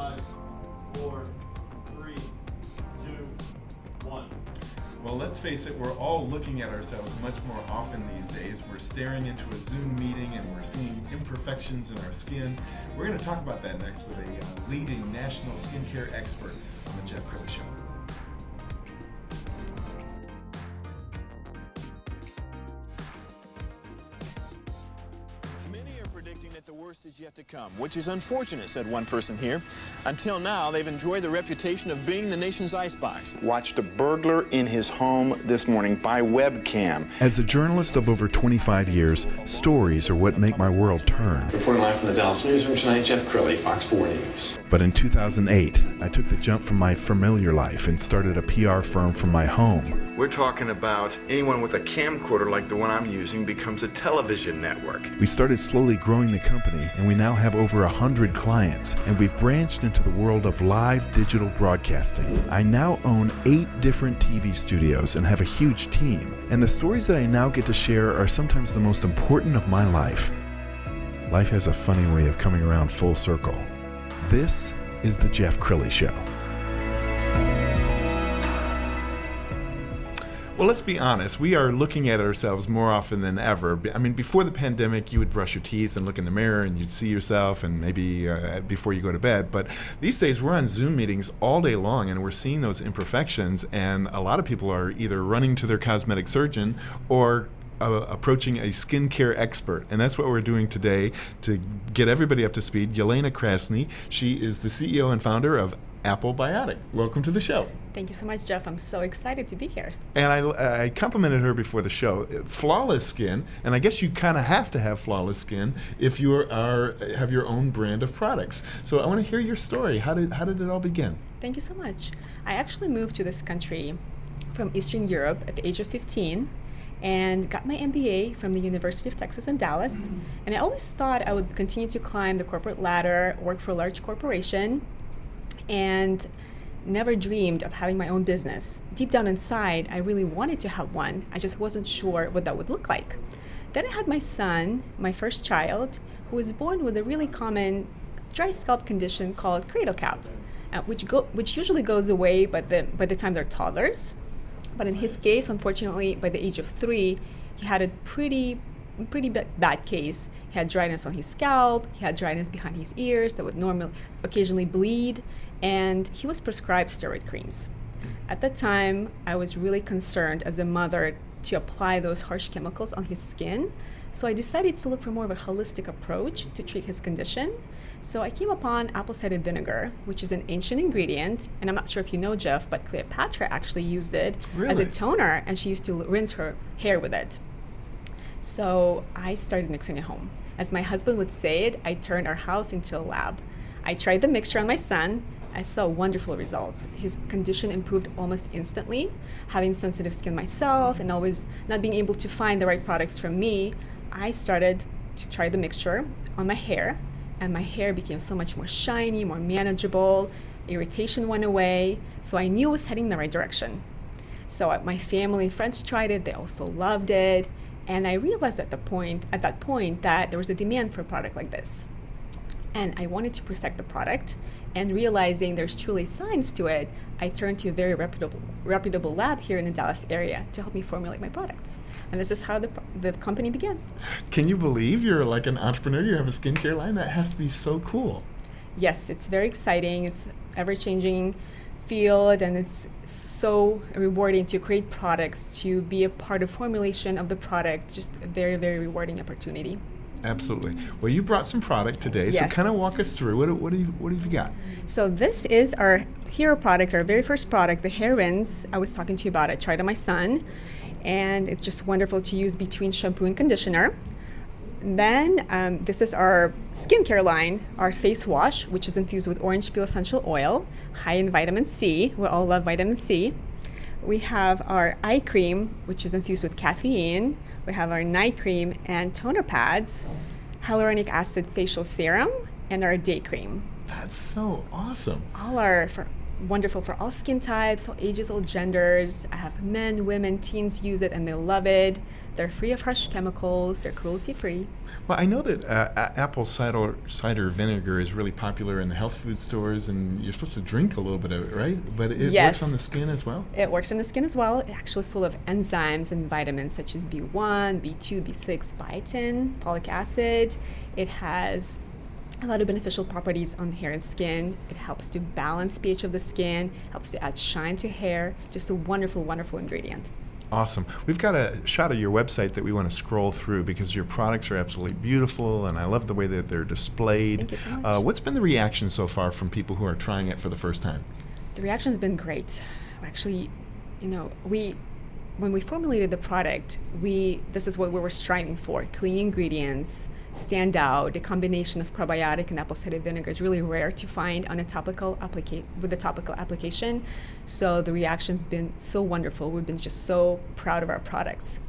5, 4, 3, 2, 1. Well, let's face it, we're all looking at ourselves much more often these days. We're staring into a Zoom meeting and we're seeing imperfections in our skin. We're going to talk about that next with a leading national skincare expert on the Jeff Crilley Show. That the worst is yet to come, which is unfortunate, said one person here. Until now, they've enjoyed the reputation of being the nation's icebox. Watched a burglar in his home this morning by webcam. As a journalist of over 25 years, stories are what make my world turn. Reporting live from the Dallas newsroom tonight, Jeff Crilley, Fox 4 News. But in 2008, I took the jump from my familiar life and started a PR firm from my home. We're talking about anyone with a camcorder like the one I'm using becomes a television network. We started slowly growing the company, and we now have over 100 clients, and we've branched into the world of live digital broadcasting. I now own 8 different TV studios and have a huge team, and the stories that I now get to share are sometimes the most important of my life. Life has a funny way of coming around full circle. This is the Jeff Crilley Show. Well, let's be honest. We are looking at ourselves more often than ever. I mean, before the pandemic, you would brush your teeth and look in the mirror and you'd see yourself and maybe before you go to bed. But these days, we're on Zoom meetings all day long and we're seeing those imperfections. And a lot of people are either running to their cosmetic surgeon or approaching a skincare expert. And that's what we're doing today to get everybody up to speed. Yelena Krasny, she is the CEO and founder of AppleBiotic. Welcome to the show. Thank you so much, Jeff. I'm so excited to be here. And I complimented her before the show. Flawless skin, and I guess you kind of have to have flawless skin if you have your own brand of products. So I want to hear your story. How did it all begin? Thank you so much. I actually moved to this country from Eastern Europe at the age of 15 and got my MBA from the University of Texas in Dallas. Mm-hmm. And I always thought I would continue to climb the corporate ladder, work for a large corporation, and never dreamed of having my own business. Deep down inside, I really wanted to have one. I just wasn't sure what that would look like. Then I had my son, my first child, who was born with a really common dry scalp condition called cradle cap, which usually goes away by the time they're toddlers. But in his case, unfortunately, by the age of 3, he had a pretty bad case. He had dryness on his scalp, he had dryness behind his ears that would occasionally bleed, and he was prescribed steroid creams. At that time, I was really concerned as a mother to apply those harsh chemicals on his skin, so I decided to look for more of a holistic approach to treat his condition. So I came upon apple cider vinegar, which is an ancient ingredient, and I'm not sure if you know, Jeff, but Cleopatra actually used it as a toner, and she used to rinse her hair with it. So I started mixing at home. As my husband would say it, I turned our house into a lab. I tried the mixture on my son. I saw wonderful results. His condition improved almost instantly. Having sensitive skin myself and always not being able to find the right products from me, I started to try the mixture on my hair, and my hair became so much more shiny, more manageable. Irritation went away, so I knew I was heading in the right direction. So my family and friends tried it. They also loved it. And I realized at that point that there was a demand for a product like this. And I wanted to perfect the product, and realizing there's truly science to it, I turned to a very reputable lab here in the Dallas area to help me formulate my products. And this is how the company began. Can you believe you're like an entrepreneur? You have a skincare line? That has to be so cool. Yes, it's very exciting. It's ever-changing field, and it's so rewarding to create products, to be a part of formulation of the product. Just a very, very rewarding opportunity. Absolutely. Well, you brought some product today, yes. So kind of walk us through. What have you got? So this is our hero product, our very first product, the hair rinse. I was talking to you about it. I tried it on my son, and it's just wonderful to use between shampoo and conditioner. Then this is our skincare line, our face wash, which is infused with orange peel essential oil, high in vitamin C. We all love vitamin C. We have our eye cream, which is infused with caffeine. We have our night cream and toner pads, hyaluronic acid facial serum, and our day cream. That's so awesome. All are wonderful for all skin types, all ages, all genders. I have men, women, teens use it and they love it. They're free of harsh chemicals. They're cruelty-free. Well, I know that apple cider vinegar is really popular in the health food stores, and you're supposed to drink a little bit of it, right? But it Yes. works on the skin as well? It works in the skin as well. It's actually full of enzymes and vitamins such as B1, B2, B6, biotin, folic acid. It has a lot of beneficial properties on hair and skin. It helps to balance pH of the skin, helps to add shine to hair. Just a wonderful, wonderful ingredient. Awesome. We've got a shot of your website that we want to scroll through because your products are absolutely beautiful, and I love the way that they're displayed. Thank you so much. What's been the reaction so far from people who are trying it for the first time? The reaction has been great. Actually, when we formulated the product, this is what we were striving for: clean ingredients, stand out. The combination of probiotic and apple cider vinegar is really rare to find on a topical application. So the reaction's been so wonderful. We've been just so proud of our products.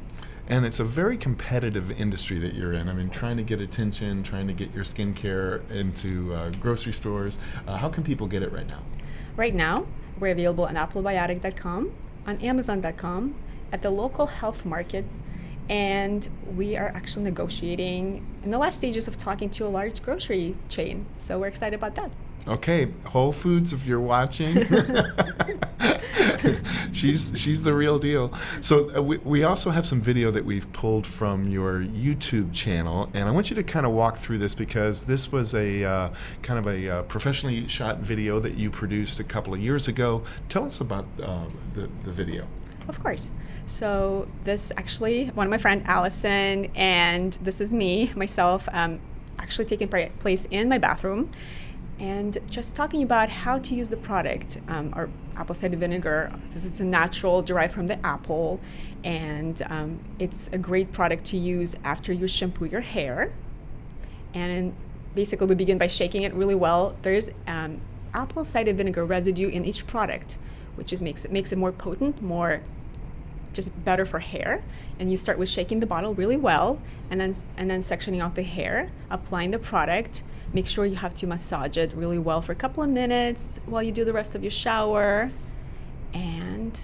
And it's a very competitive industry that you're in. I mean, trying to get attention, trying to get your skincare into grocery stores. How can people get it right now? Right now, we're available on AppleBiotic.com, on Amazon.com, at the local health market, and we are actually negotiating in the last stages of talking to a large grocery chain. So we're excited about that. Okay, Whole Foods, if you're watching, she's the real deal. So we also have some video that we've pulled from your YouTube channel, and I want you to kind of walk through this because this was a kind of a professionally shot video that you produced a couple of years ago. Tell us about the video. Of course. So this actually, one of my friend Allison, and this is myself, actually taking place in my bathroom, and just talking about how to use the product, our apple cider vinegar, because it's a natural, derived from the apple, and it's a great product to use after you shampoo your hair. And basically, we begin by shaking it really well. There's apple cider vinegar residue in each product, which makes it more potent, more just better for hair. And you start with shaking the bottle really well, and then sectioning off the hair, applying the product. Make sure you have to massage it really well for a couple of minutes while you do the rest of your shower, and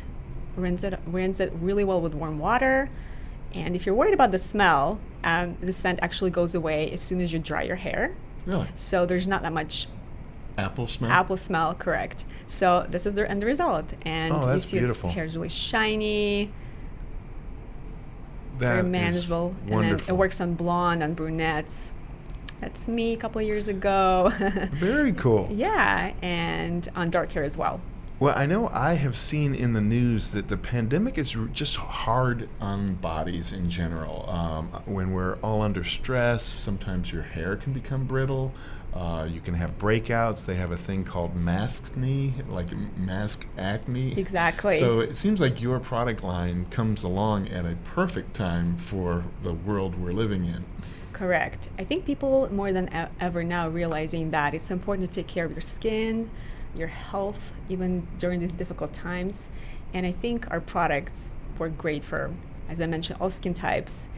rinse it really well with warm water. And if you're worried about the smell, the scent actually goes away as soon as you dry your hair. Really? So there's not that much apple smell? Apple smell, correct. So this is the end result. And you see beautiful. Its hair is really shiny, that very manageable. Is wonderful. And then it works on blonde, on brunettes. That's me a couple of years ago. Very cool. Yeah, and on dark hair as well. Well, I know I have seen in the news that the pandemic is just hard on bodies in general. When we're all under stress, sometimes your hair can become brittle. You can have breakouts. They have a thing called maskne, like mask acne. Exactly. So it seems like your product line comes along at a perfect time for the world we're living in. Correct. I think people more than ever now realizing that it's important to take care of your skin, your health, even during these difficult times. And I think our products work great for, as I mentioned, all skin types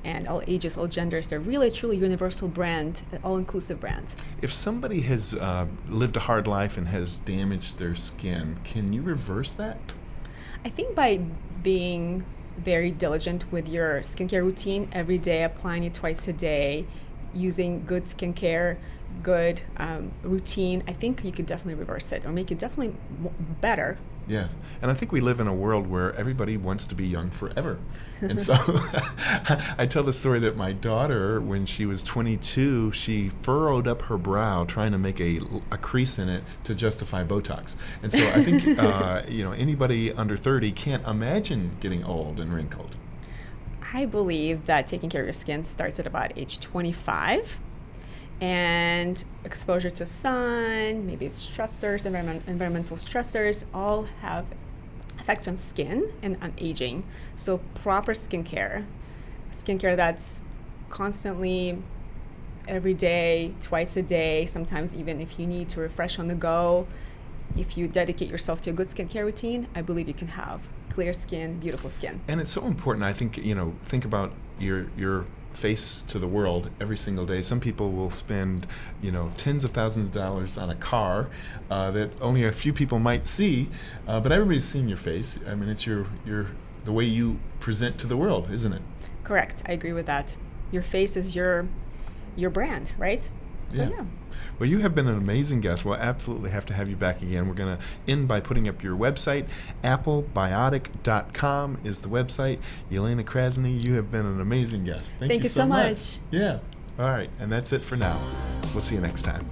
and all ages, all genders. They're really, truly universal brand, an all-inclusive brand. If somebody has lived a hard life and has damaged their skin, can you reverse that? I think by being very diligent with your skincare routine every day, applying it twice a day, using good skincare, good routine, I think you could definitely reverse it or make it definitely better. Yes, and I think we live in a world where everybody wants to be young forever. And so I tell the story that my daughter, when she was 22, she furrowed up her brow trying to make a crease in it to justify Botox. And so I think anybody under 30 can't imagine getting old and wrinkled. I believe that taking care of your skin starts at about age 25. And exposure to sun, maybe stressors, environmental stressors, all have effects on skin and on aging. So proper skincare that's constantly every day, twice a day, sometimes even if you need to refresh on the go. If you dedicate yourself to a good skincare routine, I believe you can have clear skin, beautiful skin. And it's so important. I think, think about your face to the world every single day. Some people will spend, tens of thousands of dollars on a car that only a few people might see, but everybody's seen your face. I mean, it's the way you present to the world, isn't it? Correct. I agree with that. Your face is your brand, right? So yeah. Well, you have been an amazing guest. We'll absolutely have to have you back again. We're going to end by putting up your website. AppleBiotic.com is the website. Yelena Krasny, you have been an amazing guest. Thank you so much. Yeah. All right. And that's it for now. We'll see you next time.